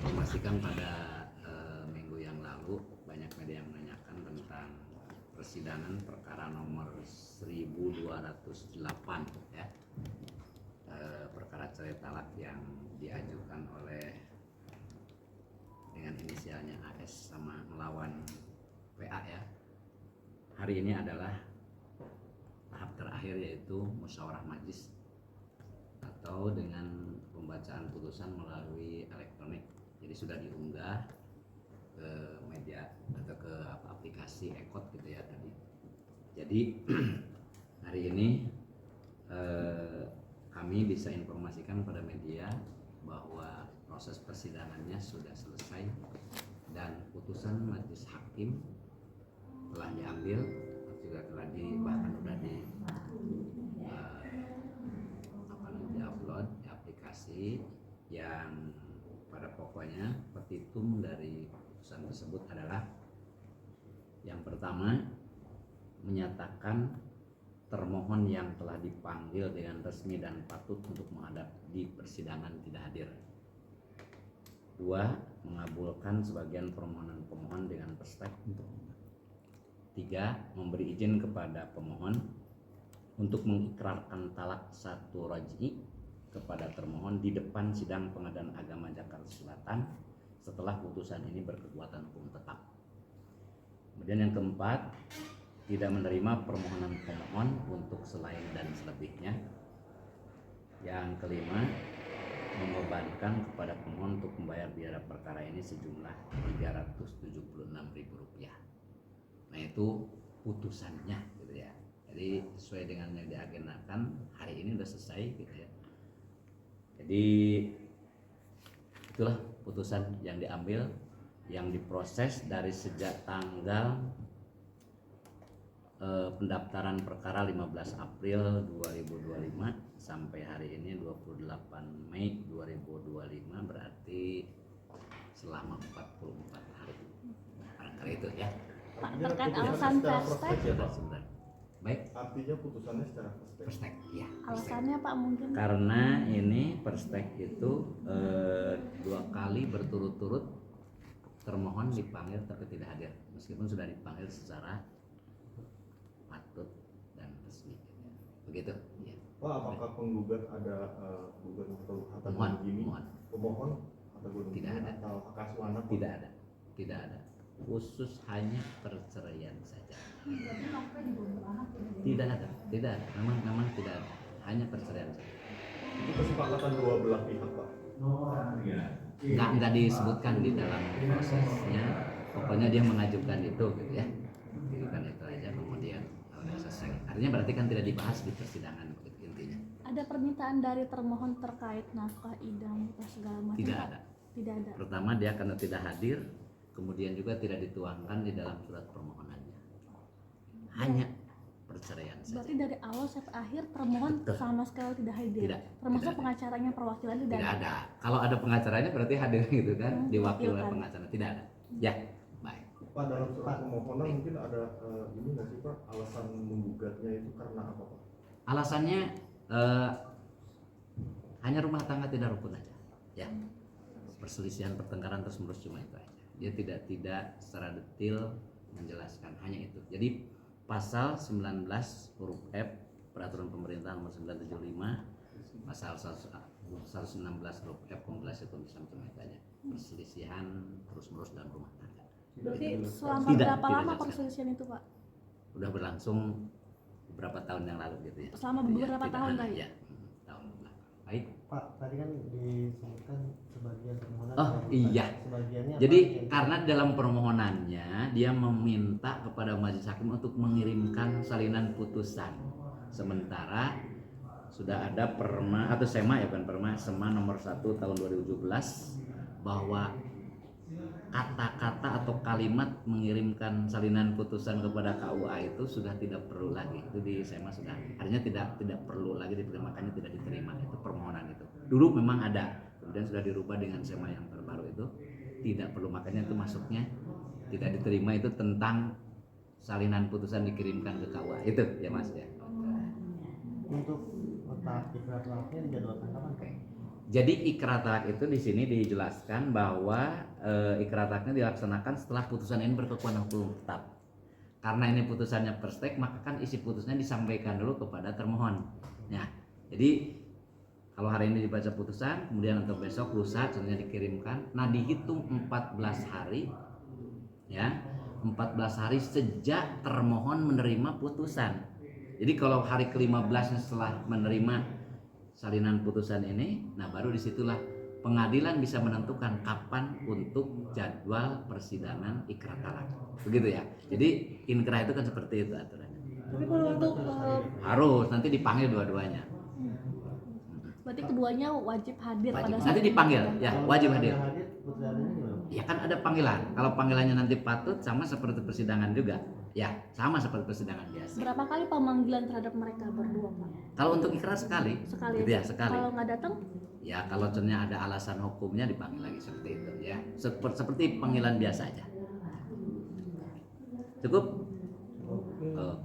informasikan pada minggu yang lalu banyak media yang menanyakan tentang persidangan perkara nomor 1208 ya, perkara cerai talak yang diajukan oleh dengan inisialnya AS sama melawan PA ya. Hari ini adalah tahap terakhir, yaitu musyawarah majelis atau dengan pembacaan putusan melalui elektronik. Jadi sudah diunggah ke media atau ke aplikasi Ekot gitu ya tadi. Jadi hari ini kami bisa informasikan pada media bahwa proses persidangannya sudah selesai dan putusan majelis hakim telah diambil, juga telah bahkan sudah di-upload di aplikasi, yang pada pokoknya petitum dari putusan tersebut adalah yang pertama, menyatakan termohon yang telah dipanggil dengan resmi dan patut untuk menghadap di persidangan tidak hadir. 2. Mengabulkan sebagian permohonan pemohon dengan perstek untuk 3. Memberi izin kepada pemohon untuk mengikrarkan talak satu raj'i kepada termohon di depan sidang Pengadilan Agama Jakarta Selatan setelah putusan ini berkekuatan hukum tetap. Kemudian yang keempat, tidak menerima permohonan pemohon untuk selain dan selebihnya. Yang kelima, membebankan kepada pemohon untuk membayar biaya perkara ini sejumlah Rp376.000. Nah, itu putusannya gitu ya. Jadi sesuai dengan yang diagendakan hari ini sudah selesai gitu ya. Jadi itulah putusan yang diambil, yang diproses dari sejak tanggal pendaftaran perkara 15 April 2025 sampai hari ini 28 Mei 2025, berarti selama 44 hari. Barangkali itu ya. Pak, terkait alasan perstek. Baik. Artinya putusannya secara Perstek, ya. Alasannya Pak mungkin? Karena ini perstek itu 2 kali berturut-turut termohon dipanggil tapi tidak hadir, meskipun sudah dipanggil secara patut dan resmi. Begitu. Ya. Pak, apakah penggugat ada gugat atau harta Pemohon, gini? pemohon. Pemohon atau gunung Tidak ada. atau hak asuhan? Tidak ada. Tidak ada. Khusus hanya perceraian saja. Tidak ada. Memang tidak ada. Hanya perceraian saja. Itu kesepakatan dua belah pihak, Pak. Nggak disebutkan di dalam prosesnya. Pokoknya dia mengajukan itu gitu ya. Mengajukan itu aja, kemudian udah selesai. Artinya berarti kan tidak dibahas di persidangan gitu, intinya. Ada permintaan dari termohon terkait nafkah idam atau segala macam? Tidak ada. Tidak ada. Pertama, dia karena tidak hadir, kemudian juga tidak dituangkan di dalam surat permohonannya. Hanya perceraian saja. Berarti dari awal sampai akhir termohon Betul. sama sekali tidak hadir. Tidak. Termasuk Tidak ada. pengacaranya, perwakilan tidak ada. Kalau ada pengacaranya berarti hadir gitu kan, diwakili oleh diwakilkan. pengacara. Tidak ada. Ya, baik. Pak, dalam surat permohonan mungkin ada ini nggak sih, Pak, alasan menggugatnya itu karena apa, Pak? Alasannya hanya rumah tangga tidak rukun aja. Ya. Perselisihan, pertengkaran terus menerus, cuma itu aja. Dia tidak secara detail menjelaskan, hanya itu. Jadi pasal 19 huruf F Peraturan Pemerintah nomor 975, pasal 116 huruf F Kompilasi Komisioner itu aja. Perselisihan terus menerus dalam rumah tangga. Berarti selama Tidak, berapa tidak lama jelaskan. perselisihan itu Pak? Udah berlangsung beberapa tahun yang lalu gitu ya. Selama Jadi beberapa tidak tahun hanya- lagi? ya, tahun belakang. Baik. Pak, tadi kan disebutkan sebagian permohonan. Oh, iya. Sebagiannya Jadi apa? karena dalam permohonannya dia meminta kepada majelis hakim untuk mengirimkan salinan putusan. Sementara sudah ada perma atau sema ya, bukan perma, sema nomor 1 tahun 2017 bahwa kata-kata atau kalimat mengirimkan salinan putusan kepada KUA itu sudah tidak perlu lagi. Itu di sema sudah. Artinya tidak perlu lagi diterima, makanya tidak diterima itu permohonan itu. Dulu memang ada, kemudian sudah dirubah dengan sema yang terbaru itu tidak perlu, makanya itu masuknya tidak diterima itu tentang salinan putusan dikirimkan ke KUA. Itu ya Mas ya. Untuk tahap ikrar talaknya dijadwalkan kapan, Pak? Jadi ikrar talak itu di sini dijelaskan bahwa ikrar talaknya dilaksanakan setelah putusan ini berkekuatan hukum tetap. Karena ini putusannya perstek, maka kan isi putusnya disampaikan dulu kepada termohon. Ya, jadi kalau hari ini dibaca putusan, kemudian untuk besok lusa contohnya dikirimkan, nah dihitung 14 hari, ya, 14 hari sejak termohon menerima putusan. Jadi kalau hari ke-15 setelah menerima salinan putusan ini, nah baru disitulah pengadilan bisa menentukan kapan untuk jadwal persidangan ikrar talak. Begitu ya. Jadi inkrah itu kan seperti itu aturannya. Tapi kalau untuk Harus nanti dipanggil dua-duanya. berarti keduanya wajib hadir Wajib. pada saat Nanti dipanggil, ya wajib hadir. Yang hadir putusannya gimana? Ya kan ada panggilan. Kalau panggilannya nanti patut sama seperti persidangan juga. Ya sama seperti persidangan biasa. berapa kali pemanggilan terhadap mereka berdua Pak? Kalau untuk ikrar sekali, Sekali. gitu ya sekali. Kalau nggak datang, Ya kalau contohnya ada alasan hukumnya dipanggil lagi seperti itu ya. Seperti panggilan biasa aja. Cukup? Oke. Oh.